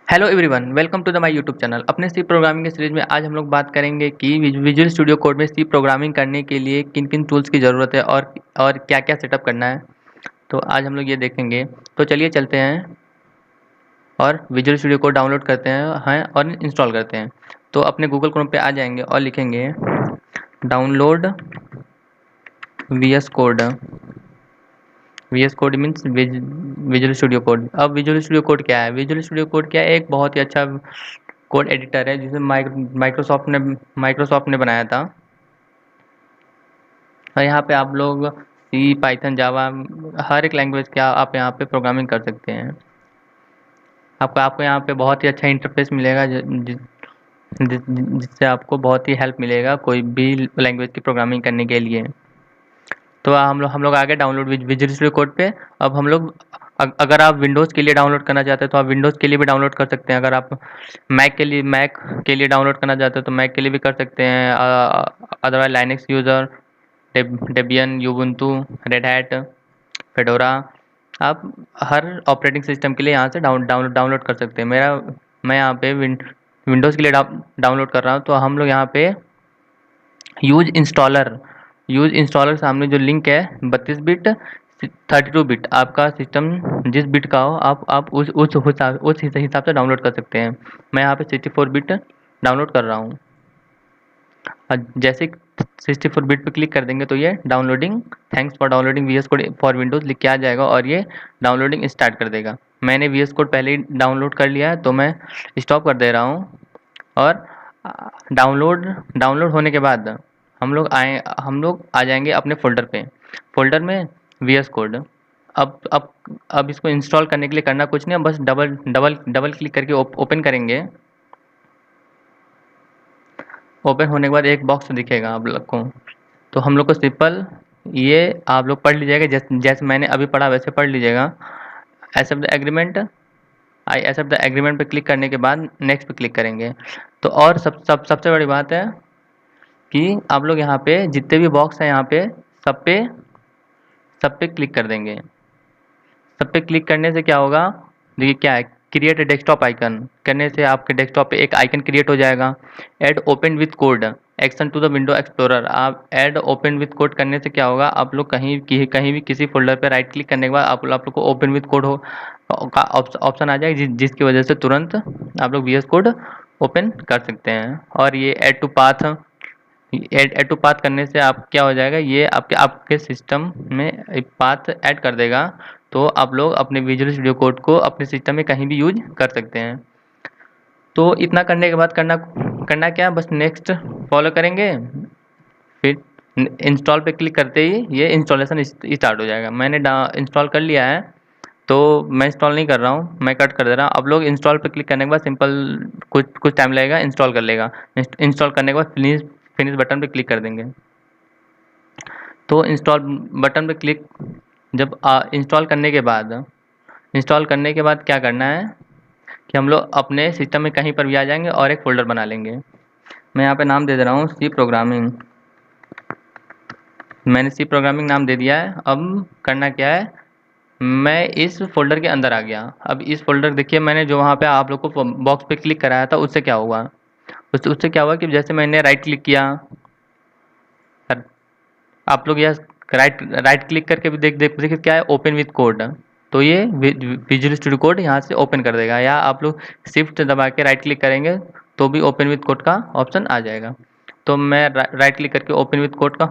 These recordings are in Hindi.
Hello everyone, welcome to the my YouTube channel. अपने सी प्रोग्रामिंग के सीरीज में आज हम लोग बात करेंगे कि विजुअल स्टूडियो कोड में सी प्रोग्रामिंग करने के लिए किन-किन टूल्स की ज़रूरत है और क्या-क्या सेटअप करना है। तो आज हम लोग ये देखेंगे। तो चलिए चलते हैं और विजुअल स्टूडियो कोड डाउनलोड करते हैं और इंस्टॉल करते हैं। तो अपने गूगल क्रोम पे आ जाएंगे और लिखेंगे download VS code. VS code means visual studio code. अब विजुअल स्टूडियो कोड क्या है? विजुअल स्टूडियो कोड क्या है? एक बहुत ही अच्छा कोड एडिटर है जिसे माइक्रोसॉफ्ट ने बनाया था। और यहाँ पे आप लोग सी, पाइथन, जावा, हर एक लैंग्वेज का आप यहाँ पे प्रोग्रामिंग कर सकते हैं। आपको आपको यहाँ पे बहुत ही अच्छा इंटरफेस मिलेगा जिससे आपको बहुत ही हेल्प मिलेगा कोई भी लैंग्वेज की प्रोग्रामिंग करने के लिए। तो हम लोग आ गए डाउनलोड विजुअल स्टूडियो कोड पे। अब हम लोग अगर आप विंडोज़ के लिए डाउनलोड करना चाहते हैं तो आप विंडोज़ के लिए भी डाउनलोड कर सकते हैं। अगर आप मैक के लिए डाउनलोड करना चाहते हैं तो मैक के लिए भी कर सकते हैं। Otherwise Linux user, Debian, Ubuntu, Red Hat, Fedora, आप हर ऑपरेटिंग सिस्टम के लिए यहाँ से डाउनलोड कर सकते हैं। मैं यहाँ पे विंडोज़ के लिए डाउनलोड कर रहा हूँ। तो हम लोग यहाँ पे यूज इंस्टॉलर सामने जो लिंक है 32 बिट 32 बिट, आपका सिस्टम जिस बिट का हो आप उस हिसाब से डाउनलोड कर सकते हैं। मैं यहाँ पे 64 बिट डाउनलोड कर रहा हूँ। जैसे 64 बिट पे क्लिक कर देंगे तो ये downloading, thanks for downloading VS code for Windows लिख के आ जाएगा और ये डाउनलोडिंग स्टार्ट कर देगा। मैंने वीएस कोड पहले ही डाउनलोड कर लिया है तो मैं स्टॉप कर दे रहा हूँ। और डाउनलोड डाउनलोड होने के बाद हम लोग आ जाएंगे अपने फ़ोल्डर पे। फ़ोल्डर में वीएस कोड। अब इसको इंस्टॉल करने के लिए करना कुछ नहीं है, बस डबल डबल डबल क्लिक करके ओपन करेंगे। ओपन होने के बाद एक बॉक्स दिखेगा आप लोग को। तो हम लोग को सिंपल ये आप लोग पढ़ लीजिएगा, जैसे मैंने अभी पढ़ा वैसे पढ़ लीजिएगा। Accept the agreement, I accept the agreement पे क्लिक करने के बाद नेक्स्ट पे क्लिक करेंगे। तो और सबसे बड़ी बात है कि आप लोग यहाँ पे जितने भी बॉक्स हैं यहाँ पे सब पे सब पे क्लिक कर देंगे। सब पे क्लिक करने से क्या होगा, देखिए क्या है, क्रिएट डेस्कटॉप आइकन करने से आपके डेस्कटॉप पे एक आइकन क्रिएट हो जाएगा। Add open with code action to the window explorer, आप ऐड ओपन विथ कोड करने से क्या होगा, आप लोग कहीं भी किसी फोल्डर पे राइट क्लिक करने के बाद आप लोग को ओपन विथ कोड हो का ऑप्शन आ जाएगा, जिसकी वजह से तुरंत आप लोग वीएस कोड ओपन कर सकते हैं। और ये ऐड टू पाथ करने से आप क्या हो जाएगा, ये आपके सिस्टम में एक पाथ ऐड कर देगा। तो आप लोग अपने विजुअल स्टूडियो कोड को अपने सिस्टम में कहीं भी यूज कर सकते हैं। तो इतना करने के बाद करना करना क्या है, बस नेक्स्ट फॉलो करेंगे। फिर इंस्टॉल पे क्लिक करते ही ये इंस्टॉलेशन स्टार्ट हो जाएगा। मैंने इंस्टॉल कर लिया है तो मैं इंस्टॉल नहीं कर रहा हूँ, मैं कट कर दे रहा हूँ। अब लोग इंस्टॉल पे क्लिक करने के बाद सिंपल कुछ टाइम लगेगा, इंस्टॉल कर लेगा। इंस्टॉल करने के बाद फिनिश बटन पे क्लिक कर देंगे। तो इंस्टॉल बटन पे क्लिक जब इंस्टॉल करने के बाद क्या करना है कि हम लोग अपने सिस्टम में कहीं पर भी आ जाएंगे और एक फ़ोल्डर बना लेंगे। मैं यहाँ पे नाम दे रहा हूँ सी प्रोग्रामिंग। मैंने सी प्रोग्रामिंग नाम दे दिया है। अब करना क्या है, मैं इस फ़ोल्डर के अंदर आ गया। अब इस फ़ोल्डर देखिए, मैंने जो वहाँ पे आप लोग को बॉक्स पे क्लिक कराया था उससे क्या हुआ, उससे क्या हुआ कि जैसे मैंने राइट क्लिक किया, आप लोग यह राइट राइट क्लिक करके भी देखिए क्या है, ओपन विथ कोड। तो ये विजुअल स्टूडियो कोड यहाँ से ओपन कर देगा, या आप लोग शिफ्ट दबा के राइट क्लिक करेंगे तो भी ओपन विथ कोड का ऑप्शन आ जाएगा। तो मैं राइट क्लिक करके ओपन विथ कोड का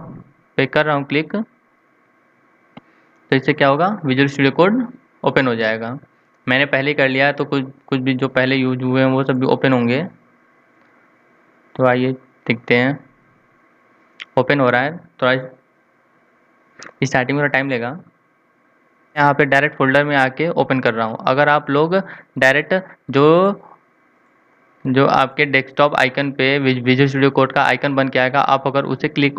पे कर रहा हूँ क्लिक। तो इससे क्या होगा, विजुअल स्टूडियो कोड ओपन हो जाएगा। मैंने पहले ही कर लिया है तो कुछ कुछ भी जो पहले यूज हुए हैं वो सब भी ओपन होंगे। तो आइए देखते हैं, ओपन हो रहा है। थोड़ा स्टार्टिंग में थोड़ा टाइम लेगा। यहाँ पे डायरेक्ट फ़ोल्डर में आके ओपन कर रहा हूँ। अगर आप लोग डायरेक्ट जो जो आपके डेस्कटॉप आइकन पे विजुअल स्टूडियो कोड का आइकन बन के आएगा, आप अगर उसे क्लिक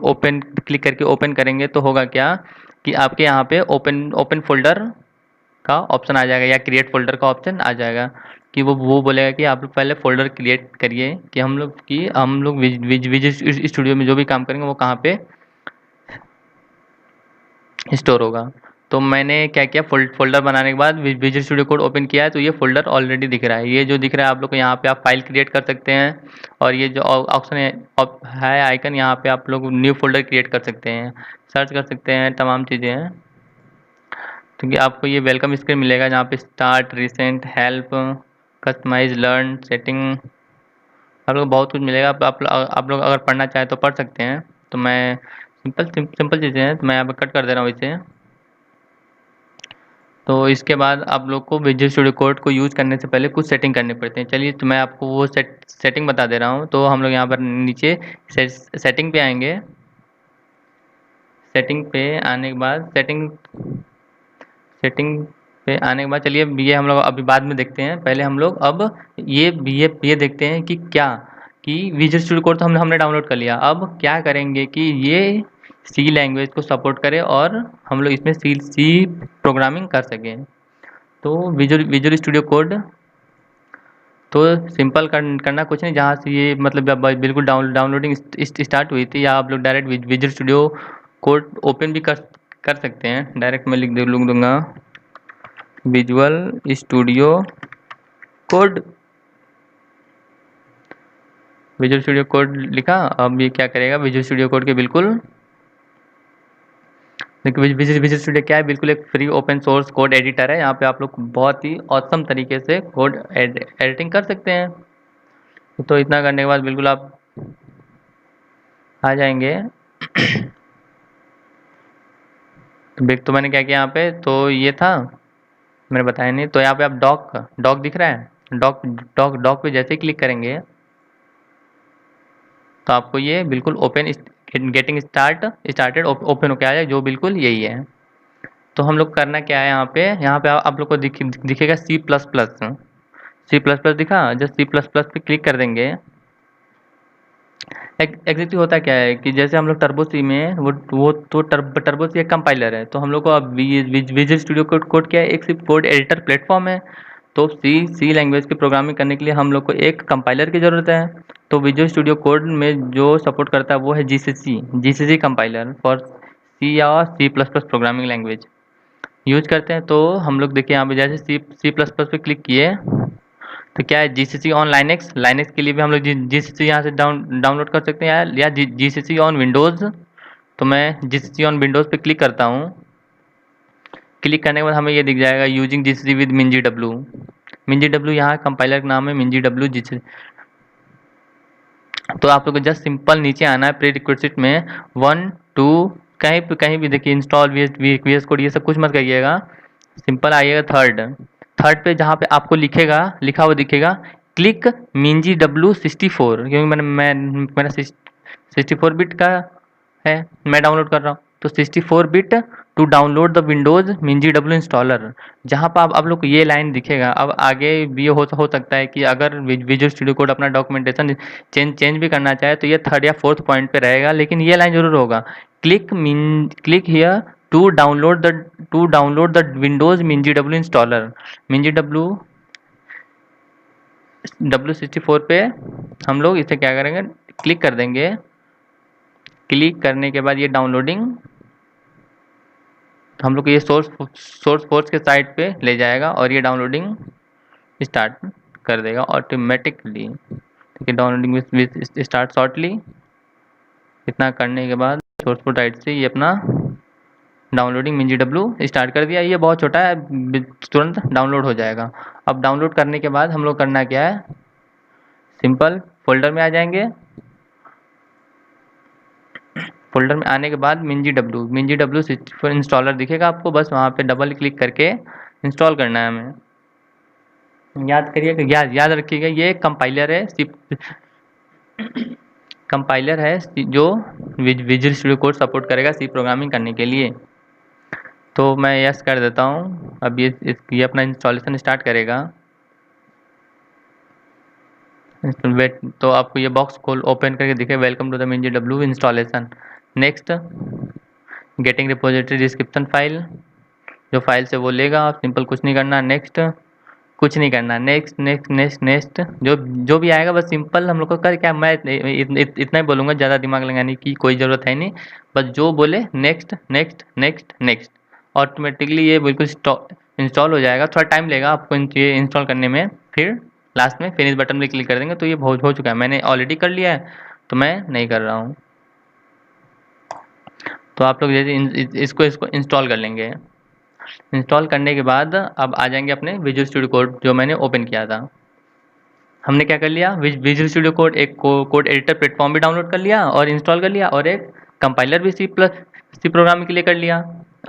करके ओपन करेंगे तो होगा क्या कि आपके यहाँ पे ओपन ओपन फ़ोल्डर का ऑप्शन आ जाएगा या क्रिएट फ़ोल्डर का ऑप्शन आ जाएगा कि वो बोलेगा कि आप लोग पहले फ़ोल्डर क्रिएट करिए कि हम लोग विजुअल स्टूडियो में जो भी काम करेंगे वो कहाँ पे स्टोर होगा। तो मैंने क्या किया, फ़ोल्डर बनाने के बाद विजुअल स्टूडियो कोड ओपन किया है, तो ये फ़ोल्डर ऑलरेडी दिख रहा है। ये जो दिख रहा है आप लोग को, यहाँ पे आप फाइल क्रिएट कर सकते हैं, और ये जो ऑप्शन है आइकन, यहाँ पे आप लोग न्यू फ़ोल्डर क्रिएट कर सकते हैं, सर्च कर सकते हैं, तमाम चीज़ें हैं। क्योंकि आपको ये वेलकम स्क्रीन मिलेगा जहाँ पे start, recent, help, customise, learn, setting, आप लोग बहुत कुछ मिलेगा। आप लोग अगर पढ़ना चाहें तो पढ़ सकते हैं। तो मैं सिंपल चीज़ें हैं, तो मैं यहाँ पे कट कर दे रहा हूँ इसे। तो इसके बाद आप लोग को विजुअल स्टूडियो कोड को यूज़ करने से पहले कुछ सेटिंग करने पड़ते हैं। चलिए, तो मैं आपको वो सेटिंग बता दे रहा हूँ। तो हम लोग यहाँ पर नीचे सेटिंग पे आएंगे। सेटिंग पे आने के बाद सेटिंग पे आने के बाद चलिए, ये हम लोग अभी बाद में देखते हैं। पहले हम लोग अब ये देखते हैं कि क्या, कि विजुअल स्टूडियो कोड तो हमने डाउनलोड कर लिया। अब क्या करेंगे कि ये सी लैंग्वेज को सपोर्ट करे और हम लोग इसमें सी प्रोग्रामिंग कर सकें। तो विजुअल स्टूडियो कोड तो सिंपल करना कुछ नहीं, जहाँ से ये मतलब जब बिल्कुल डाउनलोडिंग स्टार्ट हुई थी, या आप लोग direct visual studio code open भी कर सकते हैं। डायरेक्ट मैं लिख दूंगा visual studio code. Visual studio code लिखा। अब ये क्या करेगा, विजुअल स्टूडियो कोड के बिल्कुल, देखिए विजुअल स्टूडियो क्या है, बिल्कुल एक free open source code editor है। यहाँ पे आप लोग बहुत ही ऑसम तरीके से कोड एडिटिंग कर सकते हैं। तो इतना करने के बाद बिल्कुल आप आ जाएंगे। तो मैंने क्या किया यहाँ पे, तो ये था, मैंने बताया नहीं। तो यहाँ पे आप डॉक दिख रहा है, डॉक पे जैसे ही क्लिक करेंगे तो आपको ये बिल्कुल ओपन गेटिंग स्टार्टेड ओपन होके आ जाए, जो बिल्कुल यही है। तो हम लोग करना क्या है, यहाँ पे आप लोग को दिखेगा C++ दिखा। जब C++ पे क्लिक कर देंगे, एग्जैक्टली होता क्या है कि जैसे हम लोग टर्बो सी में वो तो टर्बो सी एक कंपाइलर है। तो हम लोग को अब विजुअल स्टूडियो कोड क्या है, एक सिर्फ कोड एडिटर प्लेटफॉर्म है। तो सी लैंग्वेज की प्रोग्रामिंग करने के लिए हम लोग को एक कंपाइलर की ज़रूरत है। तो विजुअल स्टूडियो कोड में जो सपोर्ट करता है वो है जीसीसी कंपाइलर फॉर सी या C++ प्रोग्रामिंग लैंग्वेज यूज करते हैं। तो हम लोग देखिए यहाँ पे जैसे C++ पे क्लिक किए, तो क्या है, जीसीसी ऑन लाइनेक्स के लिए भी हम लोग जीसीसी यहाँ से डाउनलोड कर सकते हैं, या जीसीसी ऑन विंडोज़। तो मैं जीसीसी ऑन विंडोज़ पे क्लिक करता हूँ। क्लिक करने के बाद हमें ये दिख जाएगा यूजिंग जीसीसी विद मिंजी डब्ल्यू यहाँ कंपाइलर का नाम है मिंजी डब्ल्यू जीसीसी। तो आप लोग को जस्ट सिंपल नीचे आना है, प्री रिक्विजिट में 1 2 कहीं भी देखिए, इंस्टॉल वीएस कोड ये सब कुछ मत करिएगा, सिंपल आइएगा थर्ड पे, जहाँ पे आपको लिखा हुआ दिखेगा क्लिक मिंजी W64, क्योंकि मेरा 64 बिट का है, मैं डाउनलोड कर रहा हूँ। तो 64 bit to download the Windows मिंजी डब्ल्यू इंस्टॉलर, जहाँ पर आप लोग को ये लाइन दिखेगा। अब आगे भी हो सकता है कि अगर विजुअल स्टूडियो कोड अपना डॉक्यूमेंटेशन चेंज भी करना चाहे तो ये थर्ड या फोर्थ पॉइंट पे रहेगा, लेकिन ये लाइन जरूर होगा, click here to download the Windows मिंजी डब्ल्यू इंस्टॉलर। मिंजी W64 पे हम लोग इसे क्या करेंगे, क्लिक कर देंगे। क्लिक करने के बाद ये डाउनलोडिंग हम लोग को ये सोर्स फोर्स के साइट पे ले जाएगा, और ये डाउनलोडिंग स्टार्ट कर देगा ऑटोमेटिकली। ठीक है, डाउनलोडिंग स्टार्ट शॉर्टली। इतना करने के बाद सोर्स फोर्स साइट से ये अपना डाउनलोडिंग मिंजी डब्ल्यू स्टार्ट कर दिया। ये बहुत छोटा है, तुरंत डाउनलोड हो जाएगा। अब डाउनलोड करने के बाद हम लोग करना क्या है, सिंपल फोल्डर में आ जाएंगे। फोल्डर में आने के बाद मिंजी डब्ल्यू इंस्टॉलर दिखेगा आपको, बस वहाँ पे डबल क्लिक करके इंस्टॉल करना है हमें। याद रखिएगा, ये कंपाइलर है जो विजुअल स्टूडियो कोड सपोर्ट करेगा सी प्रोग्रामिंग करने के लिए। तो मैं यस कर देता हूँ। अब ये अपना इंस्टॉलेशन स्टार्ट करेगा। तो आपको ये बॉक्स ओपन करके दिखे, वेलकम टू द मिंजी डब्ल्यू installation. Next, getting repository description file, जो फाइल से वो लेगा। सिंपल कुछ नहीं करना, नेक्स्ट, कुछ नहीं करना, नेक्स्ट। जो भी आएगा बस सिंपल हम लोग को कर क्या, मैं इतना ही बोलूँगा, ज़्यादा दिमाग लगाने की कोई ज़रूरत है नहीं। बस जो बोले next next next next, automatically ये बिल्कुल इंस्टॉल हो जाएगा। थोड़ा टाइम लेगा आपको ये इंस्टॉल करने में। फिर लास्ट में फिनिश बटन पे क्लिक कर देंगे तो ये हो चुका है। मैंने ऑलरेडी कर लिया है तो मैं नहीं कर रहा हूँ। तो आप लोग जैसे इसको इंस्टॉल कर लेंगे। इंस्टॉल करने के बाद अब आ जाएंगे अपने विजुअल स्टूडियो कोड जो मैंने ओपन किया था। हमने क्या कर लिया, विजुअल स्टूडियो कोड एक कोड एडिटर प्लेटफॉर्म भी डाउनलोड कर लिया और इंस्टॉल कर लिया, और एक कंपाइलर भी सी प्रोग्रामिंग के लिए कर लिया।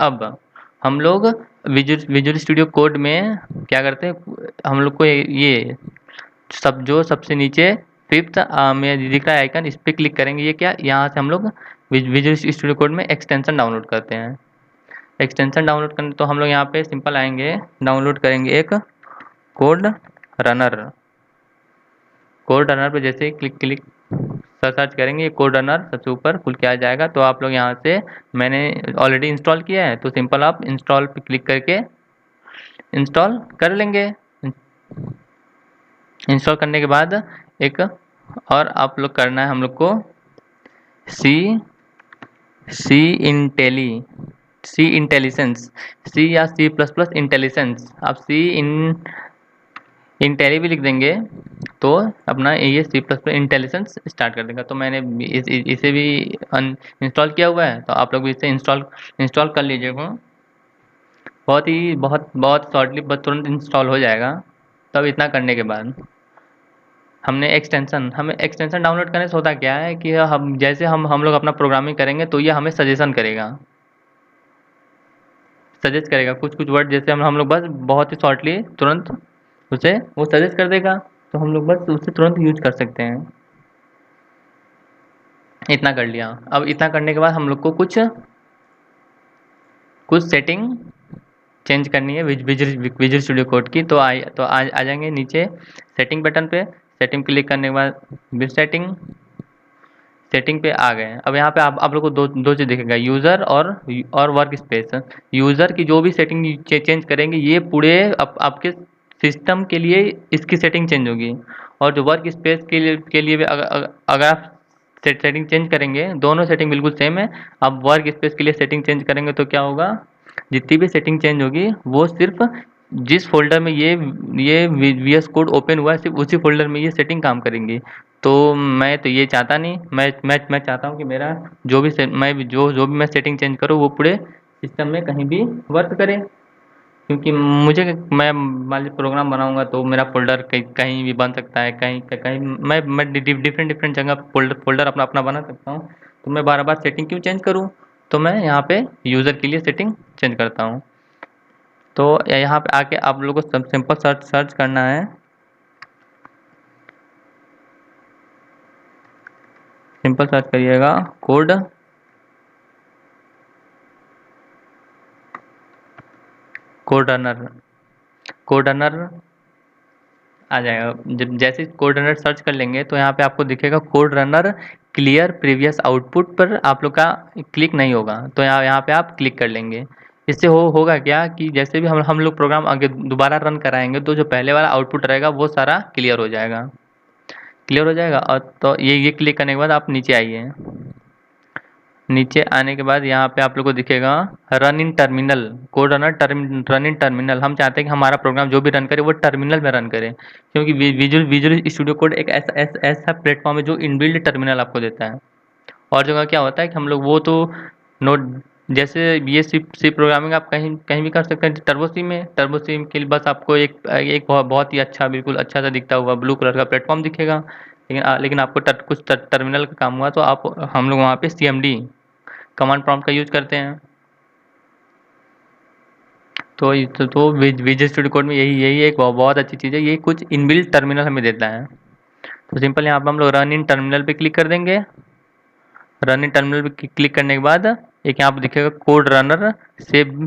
अब हम लोग विजुअल स्टूडियो कोड में क्या करते हैं, हम लोग को ये सब जो सबसे नीचे फिफ्थ में दिख रहा है आइकन, इस पर क्लिक करेंगे। ये क्या, यहाँ से हम लोग विजुअल स्टूडियो कोड में एक्सटेंशन डाउनलोड करते हैं। एक्सटेंशन डाउनलोड करने तो हम लोग यहाँ पे सिंपल आएंगे, डाउनलोड करेंगे एक कोड रनर। कोड रनर पे जैसे ही क्लिक सर्च करेंगे, ये कोड रनर सबसे ऊपर खुल के आ जाएगा। तो आप लोग यहाँ से, मैंने ऑलरेडी इंस्टॉल किया है तो सिंपल आप इंस्टॉल पे क्लिक करके इंस्टॉल कर लेंगे। इंस्टॉल करने के बाद एक और आप लोग करना है हम लोग को सी इंटेलिजेंस, सी या C++ इंटेलिजेंस, आप इंटेली भी लिख देंगे तो अपना ये C++ इंटेलिजेंस स्टार्ट कर देगा। तो मैंने इसे भी इंस्टॉल किया हुआ है, तो आप लोग भी इसे इंस्टॉल कर लीजिएगा। बहुत शॉर्टली तुरंत इंस्टॉल हो जाएगा। तब इतना करने के बाद हमें एक्सटेंशन डाउनलोड करने से होता क्या है कि हम जैसे हम लोग अपना प्रोग्रामिंग करेंगे तो ये हमें सजेस्ट करेगा कुछ वर्ड, जैसे हम लोग बस बहुत ही शॉर्टली तुरंत उसे वो सजेस्ट कर देगा, तो हम लोग बस उसे तुरंत यूज कर सकते हैं। इतना कर लिया। अब इतना करने के बाद हम लोग को कुछ सेटिंग चेंज करनी है विजुअल स्टूडियो कोड की। तो आ जाएंगे नीचे सेटिंग बटन पे। सेटिंग क्लिक करने के बाद बिट सेटिंग पे आ गए। अब यहाँ पे आप लोग को दो चीज़ दिखेगा, यूज़र और वर्क स्पेस। यूज़र की जो भी सेटिंग चेंज करेंगे ये पूरे आपके सिस्टम के लिए इसकी सेटिंग चेंज होगी। और जो वर्क स्पेस के लिए भी अगर आप सेटिंग चेंज करेंगे, दोनों सेटिंग बिल्कुल सेम है। अब वर्क स्पेस के लिए सेटिंग चेंज करेंगे तो क्या होगा, जितनी भी सेटिंग चेंज होगी वो सिर्फ जिस फोल्डर में ये VS कोड ओपन हुआ है सिर्फ उसी फोल्डर में ये सेटिंग काम करेंगी। तो मैं तो ये चाहता नहीं, मैं चाहता हूँ कि मेरा जो भी जो भी मैं सेटिंग चेंज करूँ वो पूरे सिस्टम में कहीं भी वर्क करे। क्योंकि मैं मान लीजिए प्रोग्राम बनाऊंगा तो मेरा फोल्डर कहीं भी बन सकता है, कहीं कहीं मैं डिफरेंट जगह फोल्डर अपना अपना बना सकता हूँ। तो मैं बार बार सेटिंग क्यों चेंज करूँ। तो मैं यहाँ पे यूज़र के लिए सेटिंग चेंज करता हूँ। तो यहाँ पे आके आप लोगों को सिंपल सर्च करना है। सिंपल सर्च करिएगा कोड रनर आ जाएगा। जब जैसे कोड रनर सर्च कर लेंगे तो यहाँ पे आपको दिखेगा code runner clear previous output, पर आप लोग का क्लिक नहीं होगा। तो यहाँ पे आप क्लिक कर लेंगे। इससे होगा क्या कि जैसे भी हम लोग प्रोग्राम आगे दोबारा रन कराएंगे तो जो पहले वाला आउटपुट रहेगा वो सारा क्लियर हो जाएगा। और तो ये क्लिक करने के बाद आप नीचे आइए। नीचे आने के बाद यहाँ पे आप लोग को दिखेगा run in terminal, code run in terminal. हम चाहते हैं कि हमारा प्रोग्राम जो भी रन करे वो टर्मिनल में रन करे, क्योंकि विजुअल स्टूडियो कोड एक ऐसा प्लेटफॉर्म है जो इनबिल्ट टर्मिनल आपको देता है। और जगह क्या होता है कि हम लोग वो तो नोट, जैसे ये सी प्रोग्रामिंग आप कहीं कहीं भी कर सकते हैं। टर्बो सी के लिए बस आपको एक बहुत ही अच्छा, बिल्कुल अच्छा सा दिखता हुआ ब्लू कलर का प्लेटफॉर्म दिखेगा। लेकिन आपको कुछ टर्मिनल का काम हुआ तो हम लोग वहाँ पे CMD कमांड प्रॉम्प्ट का यूज करते हैं। तो विजुअल स्टूडियो कोड में यही एक बहुत अच्छी चीज़ है, ये कुछ इनबिल्ट टर्मिनल हमें देता है। तो सिंपल यहाँ पर हम लोग रन इन टर्मिनल पे क्लिक कर देंगे। रन इन टर्मिनल पे क्लिक करने के बाद एक यहाँ पर दिखेगा code runner save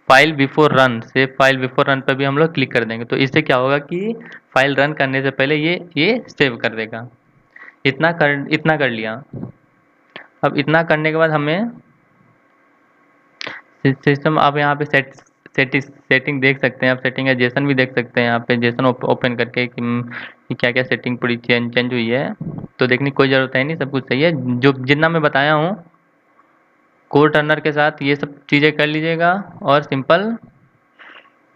file before run पर भी हम लोग क्लिक कर देंगे। तो इससे क्या होगा कि फाइल रन करने से पहले ये सेव कर देगा। इतना कर लिया। अब इतना करने के बाद हमें सिस्टम, आप यहाँ पे सेटिंग देख सकते हैं। आप सेटिंग है जेसन भी देख सकते हैं यहाँ पे, जेसन ओपन करके कि क्या क्या सेटिंग पूरी चेंज हुई है। तो देखने की कोई ज़रूरत है नहीं, सब कुछ सही है जो जितना मैं बताया हूँ कोड रनर के साथ ये सब चीज़ें कर लीजिएगा और सिंपल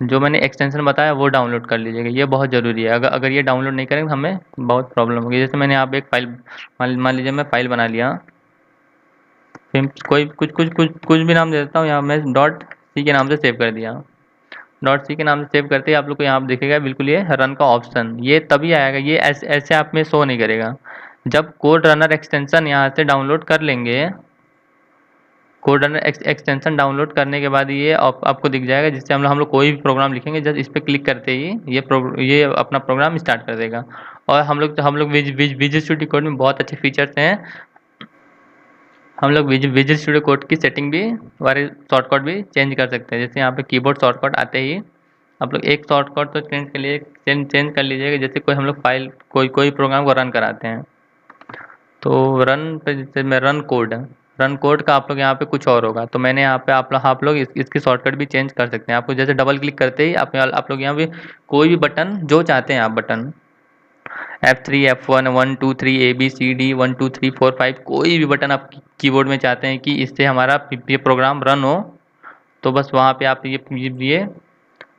जो मैंने एक्सटेंशन बताया वो डाउनलोड कर लीजिएगा, ये बहुत ज़रूरी है। अगर अगर ये डाउनलोड नहीं करेंगे तो हमें बहुत प्रॉब्लम होगी। जैसे मैंने यहाँ पे एक फाइल मान लीजिए मैं फाइल बना लिया, फिर कोई कुछ भी नाम दे देता हूँ, यहाँ मैं डॉट सी के नाम से सेव कर दिया। डॉट सी के नाम से सेव करते ही आप लोग को यहाँ पे दिखेगा बिल्कुल ये रन का ऑप्शन, ये तभी आएगा, ये ऐसे आप में शो नहीं करेगा। जब कोड रनर एक्सटेंशन यहाँ से डाउनलोड कर लेंगे, कोड रनर एक्सटेंशन डाउनलोड करने के बाद ये आपको दिख जाएगा, जिससे हम लोग कोई भी प्रोग्राम लिखेंगे जस्ट इस पर क्लिक करते ही ये अपना प्रोग्राम स्टार्ट कर देगा। और हम लोग विजुअल स्टूडियो कोड में बहुत अच्छे फीचर्स हैं। हम लोग विजुअल स्टूडियो कोड की सेटिंग भी हमारे शॉर्टकट भी चेंज कर सकते हैं। जैसे यहाँ पे कीबोर्ड शॉर्टकट आते ही आप लोग एक शॉर्टकट तो चेंज कर लीजिएगा। जैसे कोई हम लोग फाइल कोई प्रोग्राम को रन कराते हैं, तो रन पे जैसे मैं रन कोड का आप लोग यहाँ पे कुछ और होगा, तो मैंने यहाँ पे आप लोग इसकी शॉर्टकट भी चेंज कर सकते हैं। आपको जैसे डबल क्लिक करते ही आप लोग यहाँ पे कोई भी बटन जो चाहते हैं आप बटन F3 F1 1 2 3 ABCD 1 2 3 4 5 कोई भी बटन आप कीबोर्ड में चाहते हैं कि इससे हमारा ये प्रोग्राम रन हो, तो बस वहाँ पे आप ये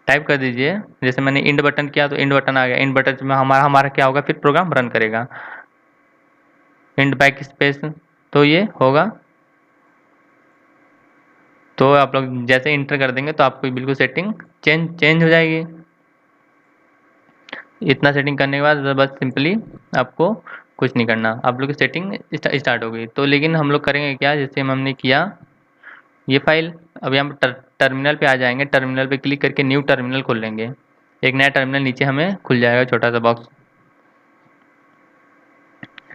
टाइप कर दीजिए। जैसे मैंने इंड बटन किया तो इंड बटन आ गया, इंड बटन में हमारा क्या होगा, फिर प्रोग्राम रन करेगा। इंड बैक स्पेस तो ये होगा, तो आप लोग जैसे इंटर कर देंगे तो आपको बिल्कुल सेटिंग चेंज हो जाएगी। इतना सेटिंग करने के बाद बस सिंपली आपको कुछ नहीं करना, आप लोग की सेटिंग स्टार्ट हो गई। तो लेकिन हम लोग करेंगे क्या, जैसे हमने किया ये फाइल, अभी हम टर्मिनल पे आ जाएंगे, टर्मिनल पे क्लिक करके न्यू टर्मिनल खोल लेंगे। एक नया टर्मिनल नीचे हमें खुल जाएगा, छोटा सा बॉक्स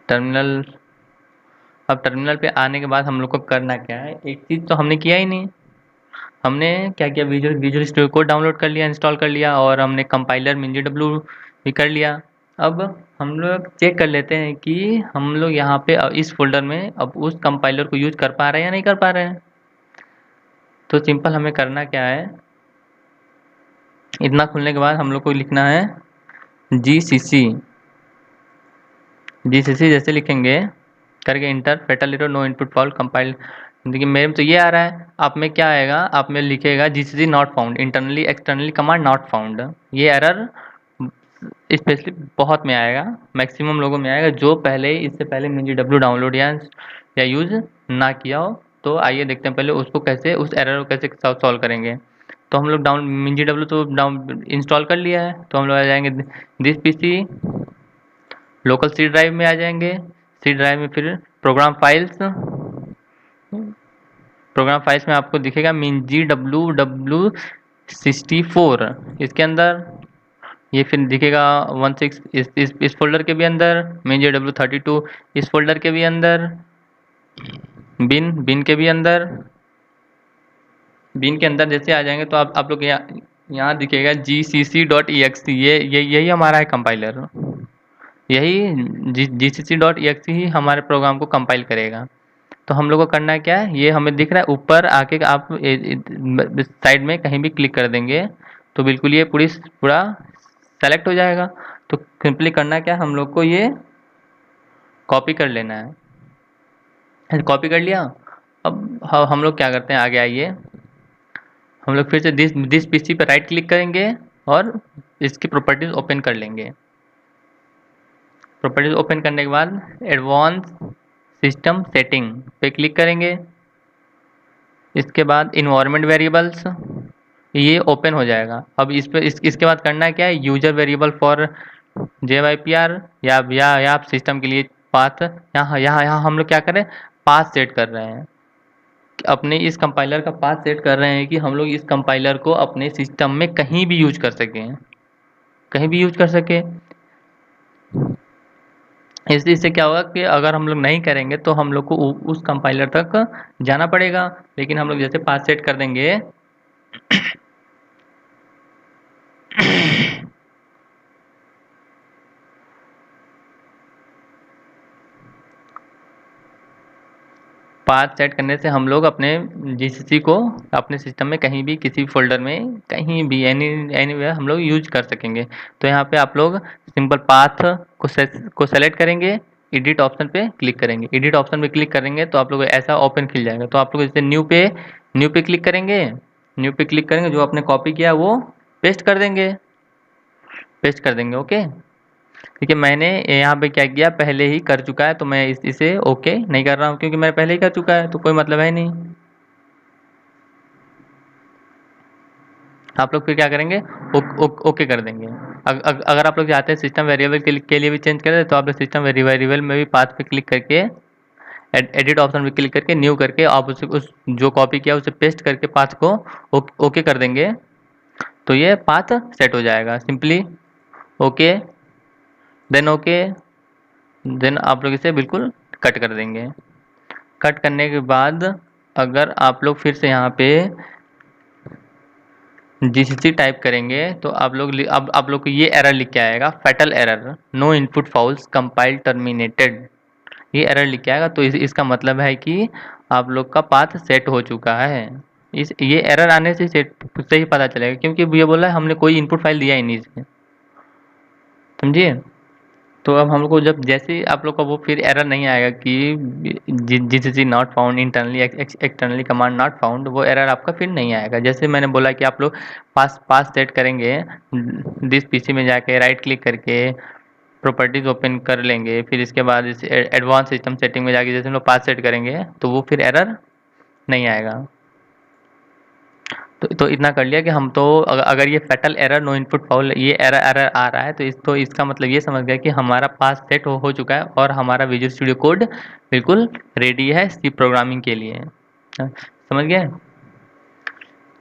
टर्मिनल। अब टर्मिनल पे आने के बाद हम लोग को करना क्या है, एक चीज़ तो हमने किया ही नहीं। हमने क्या किया, विजुअल स्टूडियो कोड डाउनलोड कर लिया, इंस्टॉल कर लिया, और हमने कंपाइलर MinGW भी कर लिया। अब हम लोग चेक कर लेते हैं कि हम लोग यहाँ पे इस फोल्डर में अब उस कंपाइलर को यूज कर पा रहे हैं या नहीं कर पा रहे हैं। तो सिंपल हमें करना क्या है, इतना खुलने के बाद हम लोग को लिखना है GCC जैसे लिखेंगे करके enter, fatal error no input fault compile. देखिए मेरे में तो ये आ रहा है, आप में क्या आएगा, आप में लिखेगा GCC not found, internally externally command not found. ये एरर स्पेशली बहुत में आएगा, मैक्सिमम लोगों में आएगा जो इससे पहले MinGW डाउनलोड या यूज ना किया हो। तो आइए देखते हैं पहले उसको कैसे, उस एरर को कैसे सॉल्व करेंगे। तो हम लोग MinGW तो इंस्टॉल कर लिया है, तो हम लोग आ जाएंगे this PC local C drive में आ जाएंगे। सी ड्राइव में फिर प्रोग्राम फाइल्स में आपको दिखेगा MinGW64, इसके अंदर ये फिर दिखेगा 16 इस फोल्डर के भी अंदर, MinGW32 इस फोल्डर के भी अंदर, बिन के भी अंदर, बिन के अंदर जैसे आ जाएंगे तो आप लोग यहाँ दिखेगा gcc.exe, यही हमारा है कंपाइलर, यही gcc.exe ही हमारे प्रोग्राम को कंपाइल करेगा। तो हम लोग को करना है क्या है, ये हमें दिख रहा है ऊपर आके, आप साइड में कहीं भी क्लिक कर देंगे तो बिल्कुल ये पूरा सेलेक्ट हो जाएगा। तो सिंपली करना क्या है, हम लोग को ये कॉपी कर लेना है। कॉपी कर लिया, अब हम लोग क्या करते हैं, आगे आइए, हम लोग फिर से दिस पीसी पर राइट क्लिक करेंगे और इसकी प्रॉपर्टीज ओपन कर लेंगे। प्रॉपर्टीज ओपन करने के बाद एडवांस सिस्टम सेटिंग पे क्लिक करेंगे। इसके बाद इन्वायरमेंट वेरिएबल्स ये ओपन हो जाएगा। अब इसके बाद करना है क्या है, यूजर वेरिएबल फॉर JYPR या आप सिस्टम के लिए पाथ, यहाँ हम लोग क्या कर रहे हैं, पाथ सेट कर रहे हैं, अपने इस कंपाइलर का पाथ सेट कर रहे हैं कि हम लोग इस कंपाइलर को अपने सिस्टम में कहीं भी यूज कर सकें, कहीं भी यूज कर सके। इससे क्या होगा कि अगर हम लोग नहीं करेंगे तो हम लोग को उस कंपाइलर तक जाना पड़ेगा। लेकिन हम लोग जैसे पाथ सेट कर देंगे पाथ सेट करने से हम लोग अपने GCC को अपने सिस्टम में कहीं भी किसी फोल्डर में कहीं भी एनीवेयर हम लोग यूज कर सकेंगे। तो यहाँ पे आप लोग सिंपल पाथ को सेलेक्ट करेंगे, एडिट ऑप्शन पे क्लिक करेंगे। एडिट ऑप्शन पे क्लिक करेंगे तो आप लोग ऐसा ओपन खिल जाएगा। तो आप लोग जैसे न्यू पे क्लिक करेंगे। न्यू पे क्लिक करेंगे, जो आपने कॉपी किया वो पेस्ट कर देंगे। पेस्ट कर देंगे, ओके। ठीक है, मैंने यहाँ पे क्या किया, पहले ही कर चुका है, तो मैं इसे ओके नहीं कर रहा हूँ क्योंकि मैंने पहले ही कर चुका है, तो कोई मतलब है नहीं। आप लोग फिर क्या करेंगे, ओके कर देंगे। अगर आप लोग चाहते हैं सिस्टम वेरिएबल के लिए भी चेंज करें, तो आप लोग सिस्टम वेरिएबल में भी पाथ पे क्लिक करके एडिट ऑप्शन पे क्लिक करके न्यू करके आप उस जो कॉपी किया उसे पेस्ट करके पाथ को ओके कर देंगे, तो ये पाथ सेट हो जाएगा। Simply okay, then okay, then आप लोग इसे बिल्कुल कट कर देंगे। कट करने के बाद अगर आप लोग फिर से यहाँ पे जीसीसी टाइप करेंगे तो अब आप लोग को ये एरर लिख के आएगा, fatal error, no input files compile terminated. ये एरर लिख के आएगा, तो इसका मतलब है कि आप लोग का पाथ सेट हो चुका है। इस ये एरर आने से ही पता चलेगा, क्योंकि ये बोला है हमने कोई इनपुट फाइल दिया ही नहीं इसमें, समझिए। तो अब हम लोग को जब जैसे ही आप लोग का वो फिर एरर नहीं आएगा कि GCC not found internally externally command not found, वो एरर आपका फिर नहीं आएगा। जैसे मैंने बोला कि आप लोग पास सेट करेंगे, दिस पीसी में जाके राइट क्लिक करके प्रॉपर्टीज ओपन कर लेंगे, फिर इसके बाद इस एडवांस सिस्टम सेटिंग में जाके जैसे हम लोग पास सेट करेंगे तो वो फिर एरर नहीं आएगा। तो इतना कर लिया कि हम तो अगर ये fatal error, no input file, ये एरर आ रहा है, तो इसका मतलब ये समझ गया कि हमारा पास सेट हो चुका है और हमारा विजुअल स्टूडियो कोड बिल्कुल रेडी है सी प्रोग्रामिंग के लिए। समझ गए।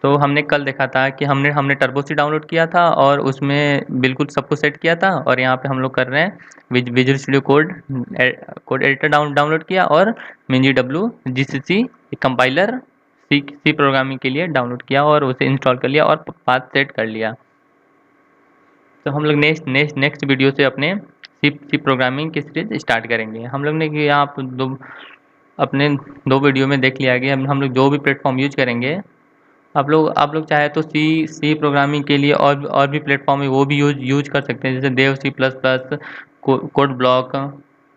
तो हमने कल देखा था कि हमने हमने टर्बो सी डाउनलोड किया था और उसमें बिल्कुल सब कुछ सेट किया था, और यहाँ पे हम लोग कर रहे हैं visual studio code editor download किया और MinGW GCC compiler C programming के लिए डाउनलोड किया और उसे इंस्टॉल कर लिया और पाथ सेट कर लिया। तो हम लोग नेक्स्ट वीडियो से अपने सी प्रोग्रामिंग की सीरीज स्टार्ट करेंगे। हम लोग ने कि आप अपने दो वीडियो में देख लिया कि हम लोग जो भी प्लेटफॉर्म यूज करेंगे, आप लोग चाहे तो सी प्रोग्रामिंग के लिए और भी प्लेटफॉर्म है, वो भी यूज कर सकते हैं, जैसे देव C++, कोड ब्लॉक,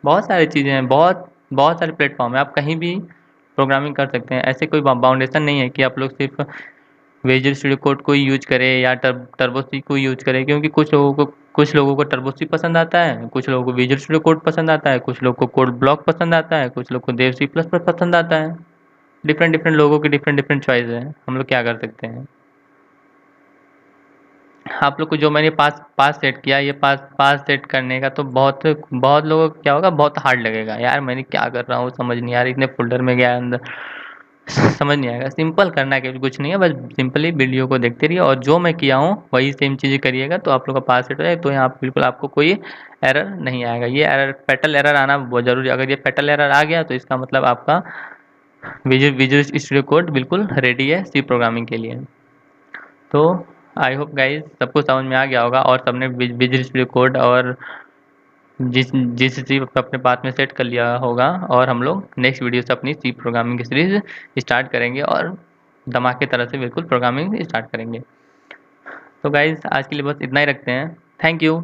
बहुत सारी चीज़ें हैं, बहुत सारे प्लेटफॉर्म है, आप कहीं भी प्रोग्रामिंग कर सकते हैं। ऐसे कोई बाउंडेशन नहीं है कि आप लोग सिर्फ विजुअल स्टूडियो कोड को ही यूज करें या टर्बो सी को यूज करें, क्योंकि कुछ लोगों को टर्बो सी पसंद आता है, कुछ लोगों को विजुअल स्टूडियो कोड पसंद आता है, कुछ लोगों को कोड ब्लॉक पसंद आता है, कुछ लोगों को देव C++ पसंद आता है। डिफरेंट डिफरेंट लोगों की डिफरेंट डिफरेंट चॉइस है, हम लोग क्या कर सकते हैं। आप लोग को जो मैंने पास सेट किया, ये पास सेट करने का तो बहुत बहुत लोगों को क्या होगा, बहुत हार्ड लगेगा, यार मैंने क्या कर रहा हूँ समझ नहीं आ रहा, इतने फोल्डर में गया अंदर, समझ नहीं आएगा। सिंपल करना है, कुछ नहीं है, बस सिंपली वीडियो को देखते रहिए और जो मैं किया हूँ वही सेम चीज़ें करिएगा, तो आप लोग का पास सेट हो जाएगा। तो यहाँ बिल्कुल आपको कोई एरर नहीं आएगा। ये एरर फैटल एरर आना बहुत ज़रूरी है। अगर ये फैटल एरर आ गया तो इसका मतलब आपका विजुअल स्टूडियो कोड बिल्कुल रेडी है सी प्रोग्रामिंग के लिए। तो आई होप गाइस सबको समझ में आ गया होगा और सबने विजुअल स्टूडियो कोड और जिस चीज़ अपने पास में सेट कर लिया होगा, और हम लोग नेक्स्ट वीडियो से अपनी सी प्रोग्रामिंग की सीरीज स्टार्ट करेंगे और धमाके तरह से बिल्कुल प्रोग्रामिंग स्टार्ट करेंगे। तो गाइस आज के लिए बस इतना ही रखते हैं। Thank you.